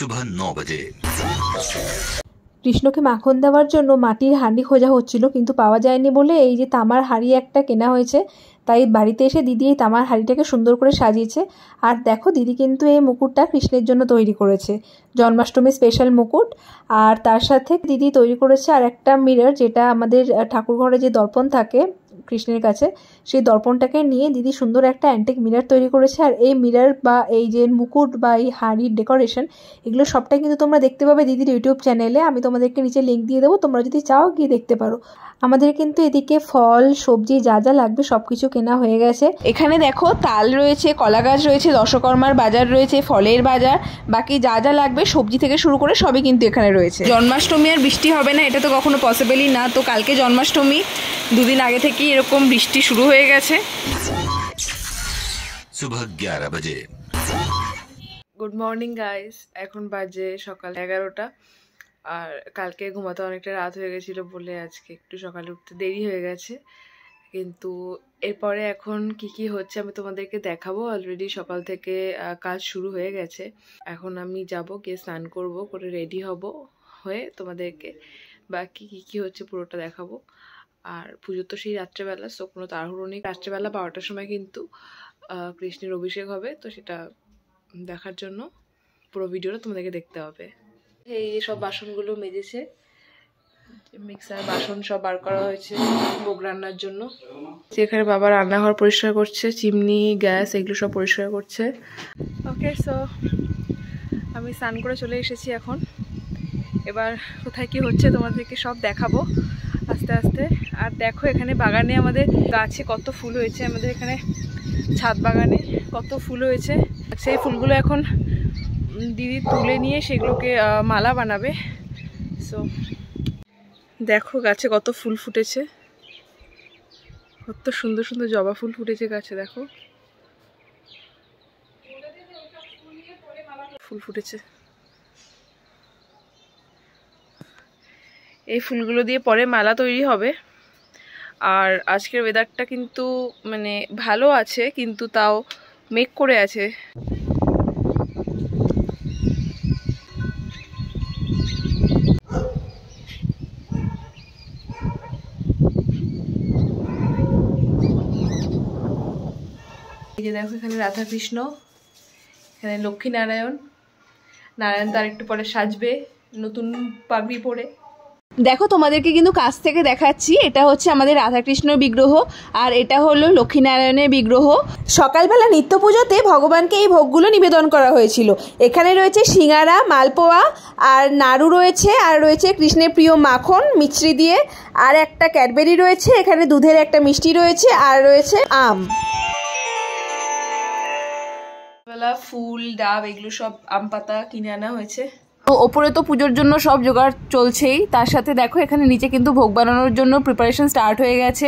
सुबह 9 बजे। কৃষ্ণকে মাখন দেওয়ার জন্য মাটির হাঁড়ি খোঁজা হচ্ছিল, কিন্তু পাওয়া যায়নি বলে এই যে তামার হাঁড়ি একটা কেনা হয়েছে। তাই বাড়িতে এসে দিদি এই তামার হাঁড়িটাকে সুন্দর করে সাজিয়েছে। আর দেখো, দিদি কিন্তু এই মুকুটটা কৃষ্ণের জন্য তৈরি করেছে, জন্মাষ্টমী স্পেশাল মুকুট। আর তার সাথে দিদি তৈরি করেছে আর একটা মিরর, যেটা আমাদের ঠাকুর ঘরে যে দর্পণ থাকে কৃষ্ণের কাছে, সেই দর্পণটাকে নিয়ে দিদি সুন্দর একটা অ্যান্টিক মিরর তৈরি করেছে। আর এই মিরর বা এই যে মুকুট বা এই হাঁড়ির ডেকোরেশন, এগুলো সবটাই কিন্তু তোমরা দেখতে পাবে দিদির ইউটিউব চ্যানেলে। আমি তোমাদেরকে নিচে লিঙ্ক দিয়ে দেবো, তোমরা যদি চাও গিয়ে দেখতে পারো। আমাদের কিন্তু এদিকে ফল সবজি যা যা লাগবে সব কিছু কেনা হয়ে গেছে। এখানে দেখো, তাল রয়েছে, কলা গাছ রয়েছে, দশকর্মার বাজার রয়েছে, ফলের বাজার, বাকি যা যা লাগবে সবজি থেকে শুরু করে সবই কিন্তু এখানে রয়েছে। জন্মাষ্টমী আর বৃষ্টি হবে না এটা তো কখনো পসিবলই না, তো কালকে জন্মাষ্টমী, দুদিন আগে থেকেই এরকম বৃষ্টি শুরু হয়ে গেছে। सुबह 11 बजे। গুড মর্নিং গাইস, এখন বাজে সকাল 11টা। আর কালকে ঘুমাতে অনেকটা রাত হয়ে গেছিলো বলে আজকে একটু সকালে উঠতে দেরি হয়ে গেছে। কিন্তু এরপরে এখন কি হচ্ছে আমি তোমাদেরকে দেখাবো। অলরেডি সকাল থেকে কাজ শুরু হয়ে গেছে। এখন আমি যাব, গিয়ে স্নান করব, করে রেডি হব, হয়ে তোমাদেরকে বাকি কি হচ্ছে পুরোটা দেখাবো। আর পুজো তো সেই রাত্রেবেলা, সো কোনো তাড়াহুড়ো নেই। রাত্রেবেলা 12টার সময় কিন্তু কৃষ্ণের অভিষেক হবে, তো সেটা দেখার জন্য পুরো ভিডিওটা তোমাদেরকে দেখতে হবে। এই সব বাসনগুলো মেজেছে, মিক্সার বাসন সব বার করা হয়েছে ভোগ রান্নার জন্য। যেখানে বাবা রান্নাঘর পরিষ্কার করছে, চিমনি গ্যাস এগুলো সব পরিষ্কার করছে। ওকে, সো আমি স্নান করে চলে এসেছি এখন। এবার কোথায় কি হচ্ছে তোমাদেরকে সব দেখাবো আস্তে আস্তে। আর দেখো, এখানে বাগানে আমাদের গাছে কত ফুল হয়েছে, আমাদের এখানে ছাদ বাগানে কত ফুল হয়েছে। সেই ফুলগুলো এখন দিদি তুলে নিয়ে সেগুলোকে মালা বানাবে। সো দেখো গাছে কত ফুল ফুটেছে, কত সুন্দর সুন্দর জবা ফুল ফুটেছে গাছে। দেখো ফুল ফুটেছে, এই ফুলগুলো দিয়ে পরে মালা তৈরি হবে। আর আজকের ওয়েদারটা কিন্তু মানে ভালো আছে, কিন্তু তাও মেঘ করে আছে। এই যে দেখো, এখানে রাধাকৃষ্ণ, এখানে লক্ষ্মীনারায়ণ। নারায়ণ তার একটু পরে সাজবে নতুন পাগড়ি পরে। দেখো, তোমাদেরকে কিন্তু কাছ থেকে দেখাচ্ছি, এটা হচ্ছে আমাদের রাধাকৃষ্ণর বিগ্রহ, আর এটা হলো লক্ষ্মীনারায়ণের বিগ্রহ। সকালবেলা নিত্য পুজোতে ভগবানকে এই ভোগগুলো নিবেদন করা হয়েছিল। এখানে রয়েছে সিঙ্গারা, মালপোয়া আর নাড়ু রয়েছে, আর রয়েছে কৃষ্ণের প্রিয় মাখন মিছরি দিয়ে, আর একটা ক্যাডবেরি রয়েছে, এখানে দুধের একটা মিষ্টি রয়েছে, আর রয়েছে আম। ফুল ডাব এগুলো সব আম পাতা কিনে আনা হয়েছে। তো ওপরে তো পুজোর জন্য সব জোগাড় চলছেই, তার সাথে দেখো এখানে নিচে কিন্তু ভোগ বানানোর জন্য প্রিপারেশন স্টার্ট হয়ে গেছে।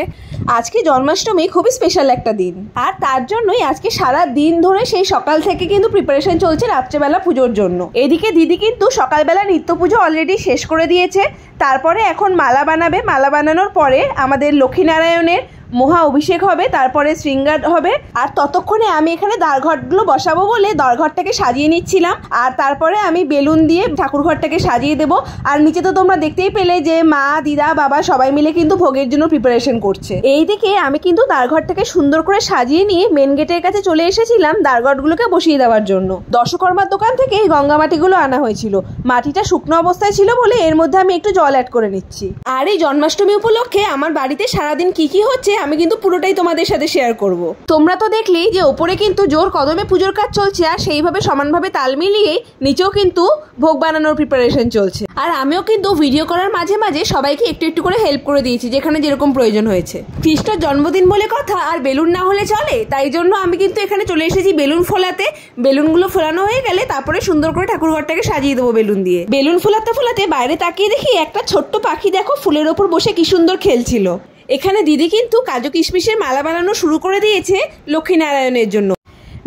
আজকে জন্মাষ্টমী খুবই স্পেশাল একটা দিন, আর তার জন্যই আজকে সারা দিন ধরে সেই সকাল থেকে কিন্তু প্রিপারেশন চলছে রাত্রেবেলা পুজোর জন্য। এদিকে দিদি কিন্তু সকালবেলা নিত্য পুজো অলরেডি শেষ করে দিয়েছে। তারপরে এখন মালা বানাবে, মালা বানানোর পরে আমাদের লক্ষ্মীনারায়ণের মহা অভিষেক হবে, তারপরে শৃঙ্গার হবে। আর ততক্ষণে আমি এখানে দ্বারঘটগুলো বসাবো বলে দ্বারঘরটাকে সাজিয়ে নিচ্ছিলাম। আর তারপরে আমি বেলুন দিয়ে ঠাকুরঘরটাকে সাজিয়ে দেবো। আর নিচে তো তোমরা দেখতেই পেলে যে মা, দিদা, বাবা সবাই মিলে কিন্তু ভোগের জন্য প্রিপারেশন করছে। এইদিকে আমি কিন্তু দ্বারঘরটাকে সুন্দর করে সাজিয়ে নিয়ে মেন গেটের কাছে চলে এসেছিলাম দ্বারঘটগুলোকে বসিয়ে দেওয়ার জন্য। দশকর্মার দোকান থেকে এই গঙ্গা মাটিগুলো আনা হয়েছিল। মাটিটা শুকনো অবস্থায় ছিল বলে এর মধ্যে আমি একটু জল অ্যাড করে নিচ্ছি। আর এই জন্মাষ্টমী উপলক্ষে আমার বাড়িতে সারাদিন কি হচ্ছে আমি কিন্তু পুরোটাই তোমাদের সাথে শেয়ার করব। তোমরা তো দেখলেই যে ওপরে কিন্তু জোর কদমে পুজোর কাজ চলছে, আর সেইভাবে সমানভাবে তাল মিলিয়ে নিচেও কিন্তু ভোগ বানানোর প্রিপারেশন চলছে। আর আমিও কিন্তু ভিডিও করার মাঝে মাঝে সবাইকে একটু একটু করে হেল্প করে দিয়েছি যেখানে যেরকম প্রয়োজন হয়েছে। কৃষ্ণর জন্মদিন বলে কথা, আর বেলুন না হলে চলে, তাই জন্য আমি কিন্তু এখানে চলে এসেছি বেলুন ফোলাতে। বেলুনগুলো ফোলানো হয়ে গেলে তারপরে সুন্দর করে ঠাকুরঘরটাকে সাজিয়ে দেবো বেলুন দিয়ে। বেলুন ফোলাতে ফোলাতে বাইরে তাকিয়ে দেখি একটা ছোট্ট পাখি দেখো ফুলের ওপর বসে কি সুন্দর খেলছিল। এখানে দিদি কিন্তু কাজু কিশমিশের মালা বানানো শুরু করে দিয়েছে লক্ষ্মীনারায়ণের জন্য।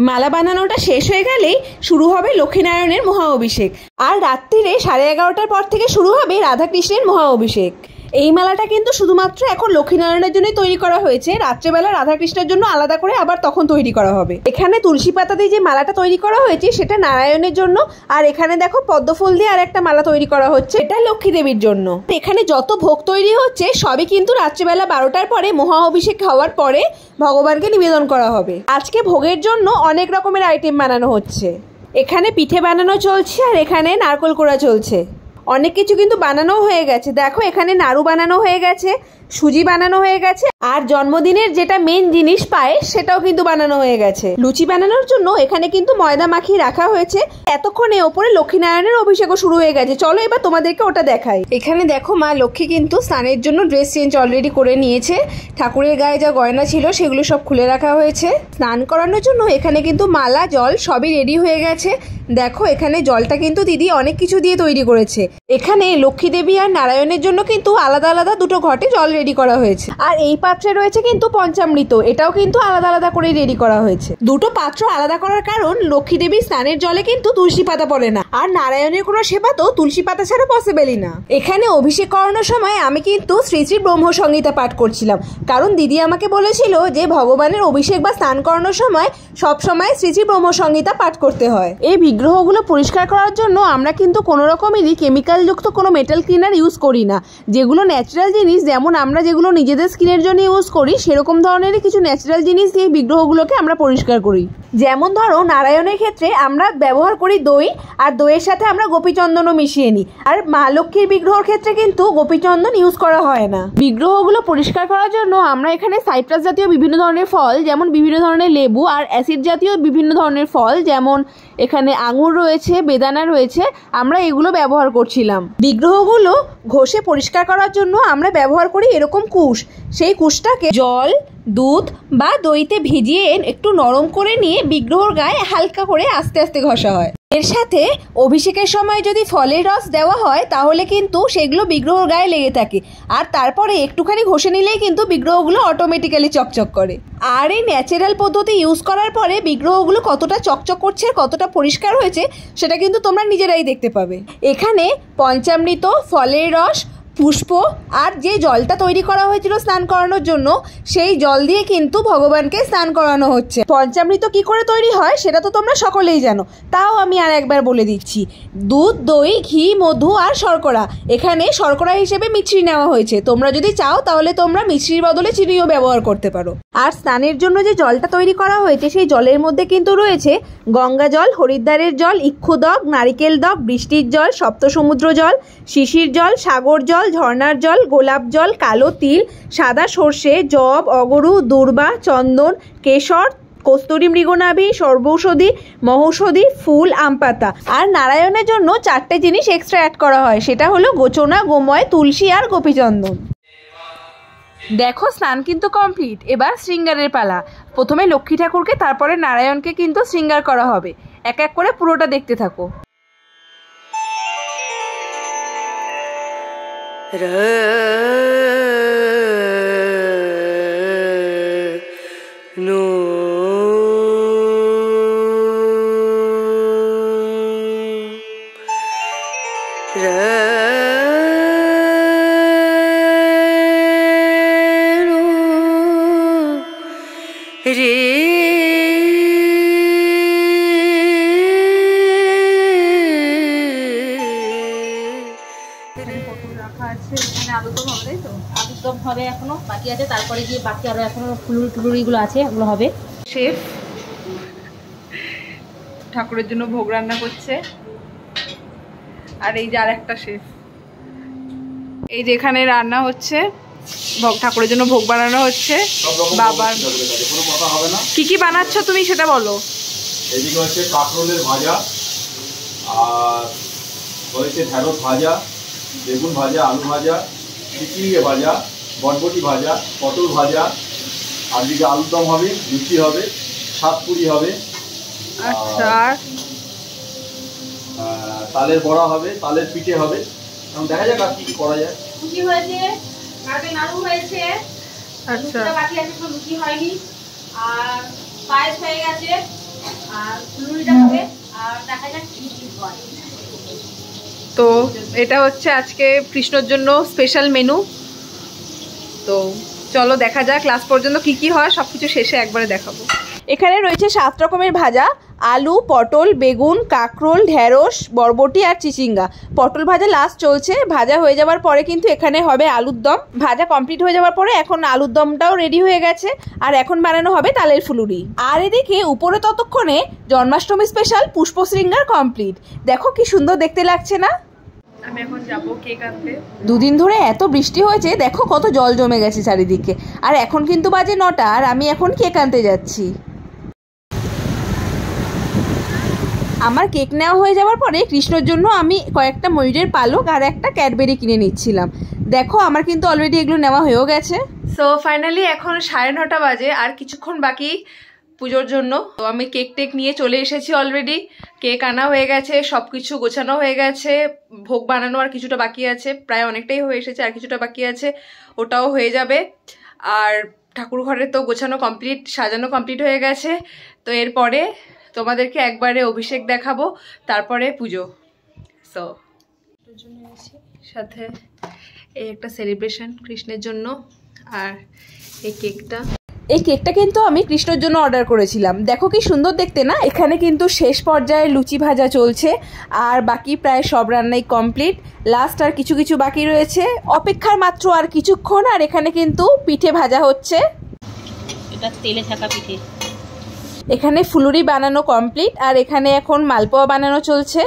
মালা বানানোটা শেষ হয়ে গেলেই শুরু হবে লক্ষ্মীনারায়ণের মহা অভিষেক। আর রাত্রিরে 11:30টার পর থেকে শুরু হবে রাধাকৃষ্ণের মহা অভিষেক। এই মেলাটা কিন্তু শুধুমাত্র এখন লক্ষ্মীনারায়ণের জন্যই তৈরি করা হয়েছে, রাত্রেবেলা রাধাকৃষ্ণের জন্য আলাদা করে আবার তখন তৈরি করা হবে। এখানে তুলসী পাতা দিয়ে যে মালাটা তৈরি করা হয়েছে সেটা নারায়ণের জন্য, আর এখানে দেখো পদ্মফুল দিয়ে আর একটা মালা তৈরি করা হচ্ছে, এটা লক্ষ্মী দেবীর জন্য। এখানে যত ভোগ তৈরি হচ্ছে সবই কিন্তু রাত্রেবেলা 12টার পরে মহা অভিষেক হওয়ার পরে ভগবানকে নিবেদন করা হবে। আজকে ভোগের জন্য অনেক রকমের আইটেম বানানো হচ্ছে, এখানে পিঠে বানানো চলছে আর এখানে নারকোল কোড়া চলছে। অনেক কিছু কিন্তু বানানো হয়ে গেছে, দেখো এখানে নাড়ু বানানো হয়ে গেছে, সুজি বানানো হয়ে গেছে, আর জন্মদিনের যেটা মেন জিনিস পায়েস সেটাও কিন্তু বানানো হয়ে গেছে। লুচি বানানোর জন্য এখানে কিন্তু ময়দা মাখিয়ে রাখা হয়েছে। এতক্ষণে ওপরে লক্ষ্মীনারায়ণের অভিষেকও শুরু হয়ে গেছে, চলো এবার তোমাদেরকে ওটা দেখাই। এখানে দেখো মা লক্ষ্মী কিন্তু স্নানের জন্য ড্রেস চেঞ্জ অলরেডি করে নিয়েছে, ঠাকুরের গায়ে যা গয়না ছিল সেগুলো সব খুলে রাখা হয়েছে। স্নান করানোর জন্য এখানে কিন্তু মালা জল সবই রেডি হয়ে গেছে। দেখো এখানে জলটা কিন্তু দিদি অনেক কিছু দিয়ে তৈরি করেছে। এখানে লক্ষ্মী দেবী আর নারায়ণের জন্য কিন্তু আলাদা আলাদা দুটো ঘটে জল রেডি করা হয়েছে, আর এই পাত্রে রয়েছে কিন্তু পঞ্চামৃত, এটাও কিন্তু আলাদা আলাদা করে রেডি করা হয়েছে। দুটো পাত্র আলাদা করার কারণ লক্ষ্মী দেবীর স্নানের জলে কিন্তু তুলসী পাতা পড়ে না, আর নারায়ণের কোনো সেবা তো তুলসী পাতা ছাড়া পসিবলই না। এখানে অভিষেক করানোর সময় আমি কিন্তু শ্রী শ্রী ব্রহ্ম সংহিতা পাঠ করছিলাম, কারণ দিদি আমাকে বলেছিল যে ভগবানের অভিষেক বা স্নান করানোর সময় সব সময় শ্রী শ্রী ব্রহ্ম সংহিতা পাঠ করতে হয়। এই বিগ্রহগুলো পরিষ্কার করার জন্য আমরা কিন্তু কোনো রকমেরই কেমিক্যাল যুক্ত কোনো মেটাল ক্লিনার ইউজ করি না, যেগুলো ন্যাচারাল জিনিস, যেমন আমরা যেগুলো নিজেদের স্কিনের জন্য ইউজ করি সেরকম ধরনেরই কিছু ন্যাচারাল জিনিস দিয়ে বিগ্রহগুলোকে আমরা পরিষ্কার করি। যেমন ধরো নারায়ণের ক্ষেত্রে আমরা ব্যবহার করি দই, আর দইয়ের সাথে আমরা গোপীচন্দনও মিশিয়ে নিই, আর মা লক্ষ্মীর বিগ্রহের ক্ষেত্রে কিন্তু গোপীচন্দন ইউজ করা হয় না। বিগ্রহগুলো পরিষ্কার করার জন্য আমরা এখানে সাইট্রাস জাতীয় বিভিন্ন ধরনের ফল, যেমন বিভিন্ন ধরনের লেবু, আর অ্যাসিড জাতীয় বিভিন্ন ধরনের ফল, যেমন এখানে আঙুর রয়েছে, বেদানা রয়েছে, আমরা এগুলো ব্যবহার করছিলাম। বিগ্রহগুলো ঘষে পরিষ্কার করার জন্য আমরা ব্যবহার করি এরকম কুশ, সেই কুশটাকে জল, দুধ বা দইতে ভিজিয়ে একটু নরম করে নিয়ে বিগ্রহর গায়ে হালকা করে আস্তে আস্তে ঘষা হয়। এর সাথে অভিষেকের সময় যদি ফলের রস দেওয়া হয় তাহলে কিন্তু সেগুলো বিগ্রহর গায়ে লেগে থাকে, আর তারপরে একটুখানি ঘষে নিলেই কিন্তু বিগ্রহগুলো অটোমেটিক্যালি চকচক করে। আর এই ন্যাচারাল পদ্ধতি ইউজ করার পরে বিগ্রহগুলো কতটা চকচক করছে আর কতটা পরিষ্কার হয়েছে সেটা কিন্তু তোমরা নিজেরাই দেখতে পাবে। এখানে পঞ্চামৃত, ফলের রস, পুষ্প আর যে জলটা তৈরি করা হয়েছিল স্নান করানোর জন্য সেই জল দিয়ে কিন্তু ভগবানকে স্নান করানো হচ্ছে। পঞ্চামৃত কি করে তৈরি হয় সেটা তো তোমরা সকলেই জানো, তাও আমি আর একবার বলে দিচ্ছি। দুধ, দই, ঘি, মধু আর শর্করা, এখানে শর্করা হিসেবে মিছরি নেওয়া হয়েছে, তোমরা যদি চাও তাহলে তোমরা মিছরির বদলে চিনিও ব্যবহার করতে পারো। আর স্নানের জন্য যে জলটা তৈরি করা হয়েছে সেই জলের মধ্যে কিন্তু রয়েছে গঙ্গা জল, হরিদ্বারের জল, ইক্ষুদক, নারিকেল দক, বৃষ্টির জল, সপ্তসমুদ্র জল, শিশির জল, সাগর জল, ঝর্ণার জল, গোলাপ জল, কালো তিল, সাদা সর্ষে, জব, অগরু, দূর্বা, চন্দন, কেশর, কস্তুরী মৃগনাভি, সর্বৌষধি, মহৌষধি, ফুল, আমপাতা। আর নারায়ণের জন্য 4টে জিনিস এক্সট্রা অ্যাড করা হয়, সেটা হলো গোচনা, গোময়, তুলসী আর গোপীচন্দন। দেখো স্নান কিন্তু কমপ্লিট, এবার শৃঙ্গারের পালা। প্রথমে লক্ষ্মী ঠাকুরকে তারপরে নারায়ণকে কিন্তু শৃঙ্গার করা হবে। এক এক করে পুরোটা দেখতে থাকো। আলুরদম হবে এখনো বাকি আছে, তারপরে গিয়ে বাকি আরো এখনো ফুলুরিগুলো আছে, ওগুলো হবে। শেফ ঠাকুরের জন্য ভোগ রান্না করছে, আর এই যে আর একটা শেফ, এই যে এখানে রান্না হচ্ছে, ঠাকুরের জন্য ভোগ বানানো হচ্ছে। বাবার কি কি বানাচ্ছ তুমি সেটা বলো। এদিকে হচ্ছে কাঁকরোলের ভাজা, আর হয়েছে ঢেঁড়স ভাজা, বেগুন ভাজা, আলু ভাজা, চিচিঙ্গে ভাজা, বটবটি ভাজা, পটল ভাজা, আর দিকে আলুরদম হবে, লুচি হবে, সাতপুরি হবে, আচ্ছা তালের বড়া হবে, তালের পিঠে হবে। এখন দেখা যাক আর কি কি করা যায়। লুচি হয়েছে, কালকে নাড়ু হয়েছে, আচ্ছা বাকি আছে, লুচি হয়নি, আর পায়েস হয়ে গেছে, আর ফুলুরিটা হবে, আর দেখা যাক কি কি হয়। তো এটা হচ্ছে আজকে কৃষ্ণর জন্য স্পেশাল মেনু। তো চলো দেখা যাক ক্লাস পর্যন্ত কি কি হয়, সব কিছু শেষে একবারে দেখাবো। এখানে রয়েছে 7 রকমের ভাজা, আলু, পটল, বেগুন, কাঁকরোল, ঢেঁড়স, বরবটি আর চিচিঙ্গা। পটল ভাজা লাস্ট চলছে, ভাজা হয়ে যাওয়ার পরে কিন্তু এখানে হবে আলুর দম। ভাজা কমপ্লিট হয়ে যাওয়ার পরে এখন আলুর দমটাও রেডি হয়ে গেছে, আর এখন বানানো হবে তালের ফুলুরি। আর এদিকে উপরে ততক্ষণে জন্মাষ্টমী স্পেশাল পুষ্পশৃঙ্গার কমপ্লিট। দেখো কি সুন্দর দেখতে লাগছে না? আমি এখন যাবো কেক আনতে। দুদিন ধরে এত বৃষ্টি হয়েছে, দেখো কত জল জমে গেছে চারিদিকে। আর এখন কিন্তু বাজে 9টা, আর আমি এখন কেক আনতে যাচ্ছি। আমার কেক নেওয়া হয়ে যাওয়ার পরে কৃষ্ণর জন্য আমি কয়েকটা ময়ূরের পালক আর একটা ক্যাডবেরি কিনে নিচ্ছিলাম। দেখো আমার কিন্তু অলরেডি এগুলো নেওয়া হয়েও গেছে। সো ফাইনালি এখন 9:30 বাজে, আর কিছুক্ষণ বাকি পুজোর জন্য। তো আমি কেক টেক নিয়ে চলে এসেছি অলরেডি। কেক আনা হয়ে গেছে, সব কিছু গোছানো হয়ে গেছে, ভোগ বানানো আর কিছুটা বাকি আছে, প্রায় অনেকটাই হয়ে এসেছে, আর কিছুটা বাকি আছে, ওটাও হয়ে যাবে। আর ঠাকুর ঘরে তো গোছানো কমপ্লিট, সাজানো কমপ্লিট হয়ে গেছে। তো এরপরে তোমাদেরকে একবারে অভিষেক দেখাবো, তারপরে পুজো। সো জন্য সাথে এই একটা সেলিব্রেশন কৃষ্ণের জন্য, আর এই কেকটা কিন্তু আমি কৃষ্ণর জন্য অর্ডার করেছিলাম। দেখো কি সুন্দর দেখতে না? এখানে কিন্তু শেষ পর্যায়ে লুচি ভাজা চলছে, আর বাকি প্রায় সব রান্নাই কমপ্লিট। লাস্ট আর কিছু কিছু বাকি রয়েছে, অপেক্ষার মাত্র আর কিছুক্ষণ। আর এখানে কিন্তু পিঠে ভাজা হচ্ছে, এটা তেলে থাকা পিঠে। এখানে ফুলুরি বানানো কমপ্লিট, আর এখানে এখন মালপোয়া বানানো চলছে।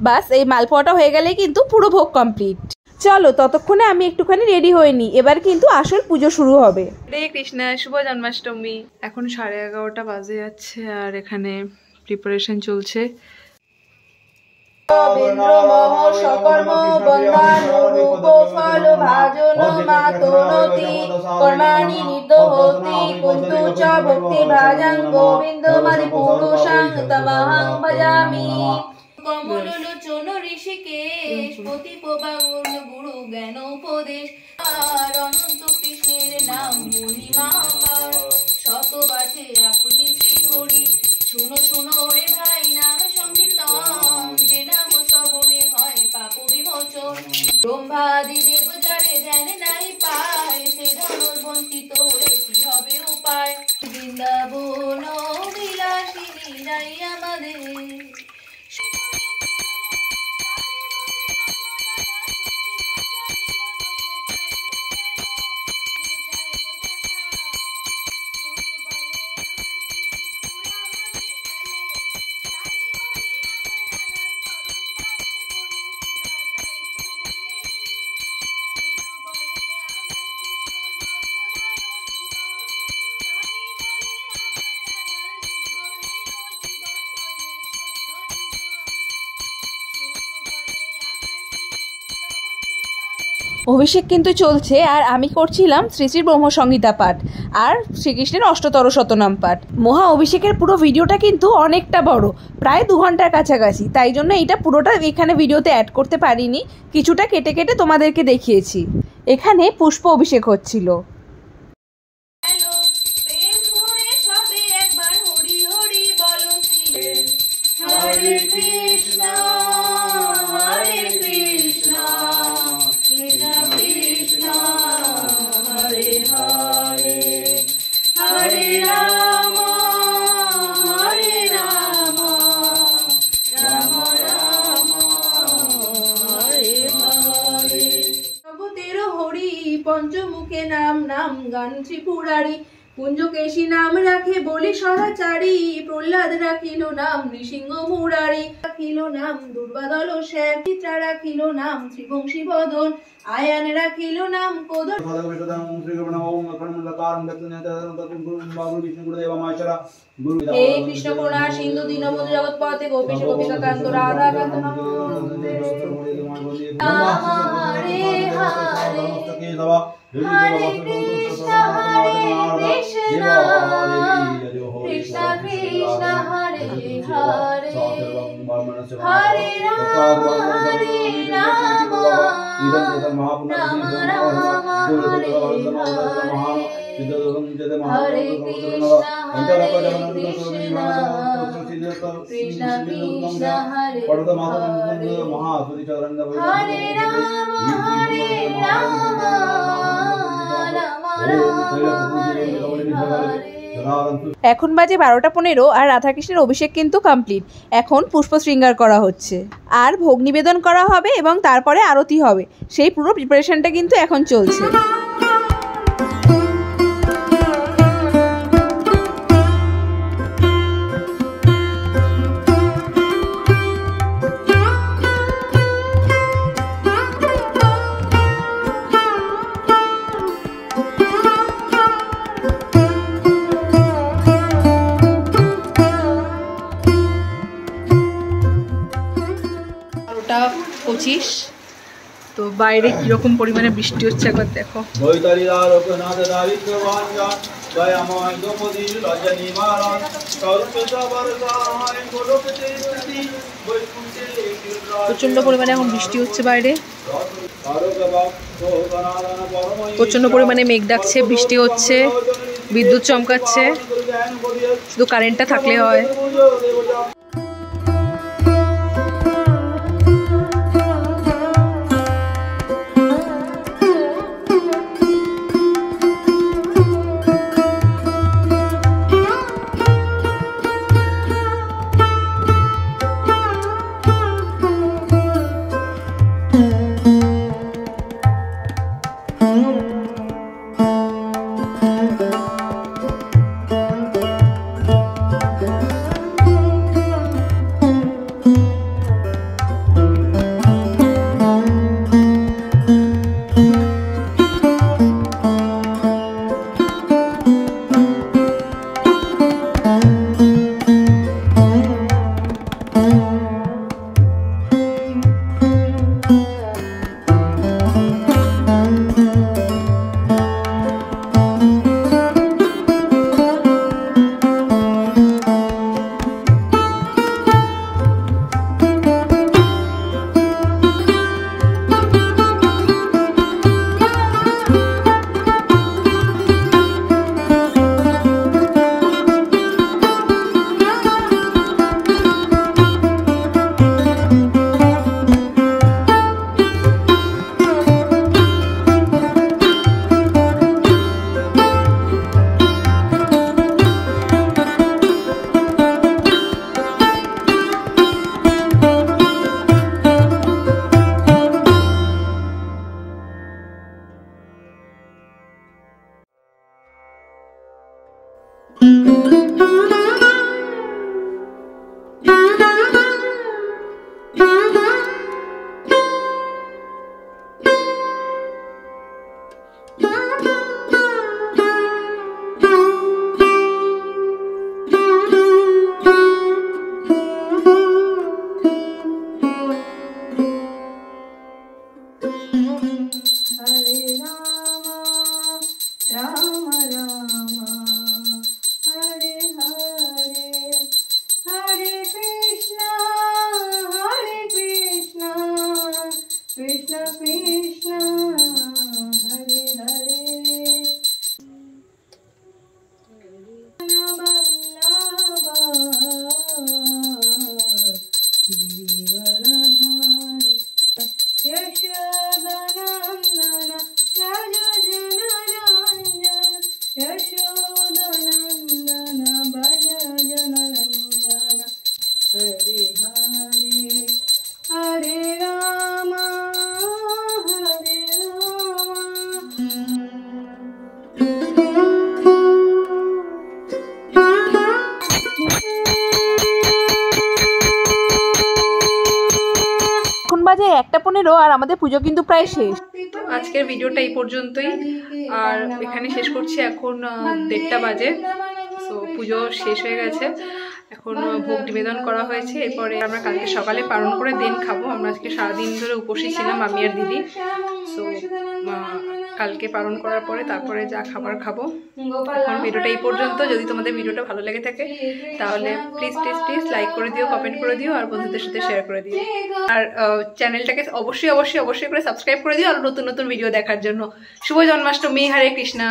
বাস এই মালপোয়াটা হয়ে গেলেই কিন্তু পুরো ভোগ কমপ্লিট। চলো ততক্ষণে আমি একটুখানি রেডি হয়ে নিই, এবার কিন্তু আসল পুজো শুরু হবে। হরে কৃষ্ণ, শুভ জন্মাষ্টমী। এখন 11:30 বাজে যাচ্ছে, আর এখানে প্রিপারেশন চলছে। কমলোচন ঋষিকেশ পতিপবাগন গুরু জ্ঞান উপদেশ, আর অনন্ত কৃষ্ণের নাম মহিমা শতবাঠে আপনি শ্রী হরি। শুনো শুনো রে ভাই নাম সংকীর্তন, যে নাম শ্রবণে হয় পাপ বিমোচন। ব্রহ্মাদি দেব যারে ধ্যান নাই পায়, সে ধনুর বঞ্চিত হলে কি হবে উপায়। বৃন্দাবন বিলাসিনী যাই আমাদের, অভিষেক কিন্তু চলছে, আর আমি করছিলাম শ্রী শ্রী ব্রহ্মসংহিতা পাঠ আর শ্রীকৃষ্ণের 8তর শতনাম পাঠ। মহা অভিষেকের পুরো ভিডিওটা কিন্তু অনেকটা বড়, প্রায় 2 ঘন্টার কাছাকাছি, তাই জন্য এইটা পুরোটা এখানে ভিডিওতে অ্যাড করতে পারিনি, কিছুটা কেটে কেটে তোমাদেরকে দেখিয়েছি। এখানে পুষ্প অভিষেক হচ্ছিল। হরে কৃষ্ণ হরে কৃষ্ণ কৃষ্ণ হরে হরে, হরে রাম রাম রাম হরে হরে। জগতের হরি পঞ্চমুখে নাম, নাম গান ত্রিপুরারি। কুঞ্জকেশী নাম রাখে বলি সদাচারী, প্রহ্লাদ রাখিল নাম নৃসিংহ মুরারি। রাখিল নাম দুর্বাদল শ্যাম, চিত্রা রাখিল নাম ত্রিবংশী বদন, আয়ান রাখিল নাম কোদর। হে কৃষ্ণ করুণা সিন্ধু দীনবন্ধু জগৎপতে গোপীশ গোপিকা কান্ত রাধা কান্ত নমস্তে। হরে হরে হরে কৃষ্ণ হরে কৃষ্ণ কৃষ্ণ কৃষ্ণ হরে হরে, হরে রাম হরে রাম রাম রাম হরে হরে, হরে কৃষ্ণ হরে কৃষ্ণ কৃষ্ণ কৃষ্ণ হরে হরে, হরে রাম হরে রাম রাম এখন বাজে 12টা 15 আর রাধাকৃষ্ণের অভিষেক কিন্তু কমপ্লিট। এখন পুষ্প শৃঙ্গার করা হচ্ছে আর ভোগ নিবেদন করা হবে এবং তারপরে আরতি হবে। সেই পুরো প্রিপারেশনটা কিন্তু এখন চলছে। তো বাইরে কিরকম পরিমাণে বৃষ্টি হচ্ছে একবার দেখো। প্রচন্ড পরিমাণে এখন বৃষ্টি হচ্ছে বাইরে, প্রচন্ড পরিমাণে মেঘ ডাকছে, বৃষ্টি হচ্ছে, বিদ্যুৎ চমকাচ্ছে, শুধু কারেন্টটা থাকলে হয়। বাজে 1:15 আর আমাদের পুজো কিন্তু প্রায় শেষ। আজকের ভিডিওটা এই পর্যন্তই, আর এখানে শেষ করছি। এখন 1:30 বাজে, সো পুজো শেষ হয়ে গেছে, এখন ভোগ নিবেদন করা হয়েছে। এরপরে আমরা কালকে সকালে পালন করে দেন খাবো। আমরা আজকে সারাদিন ধরে উপোসী ছিলাম আমি আর দিদি, সো কালকে পালন করার পরে তারপরে যা খাবার খাবো। এখন ভিডিওটা এই পর্যন্ত। যদি তোমাদের ভিডিওটা ভালো লেগে থাকে তাহলে প্লিজ প্লিজ প্লিজ লাইক করে দিও, কমেন্ট করে দিও, আর বন্ধুদের সাথে শেয়ার করে দিও। আর চ্যানেলটাকে অবশ্যই অবশ্যই অবশ্যই করে সাবস্ক্রাইব করে দিও আর নতুন নতুন ভিডিও দেখার জন্য। শুভ জন্মাষ্টমী, হরে কৃষ্ণা।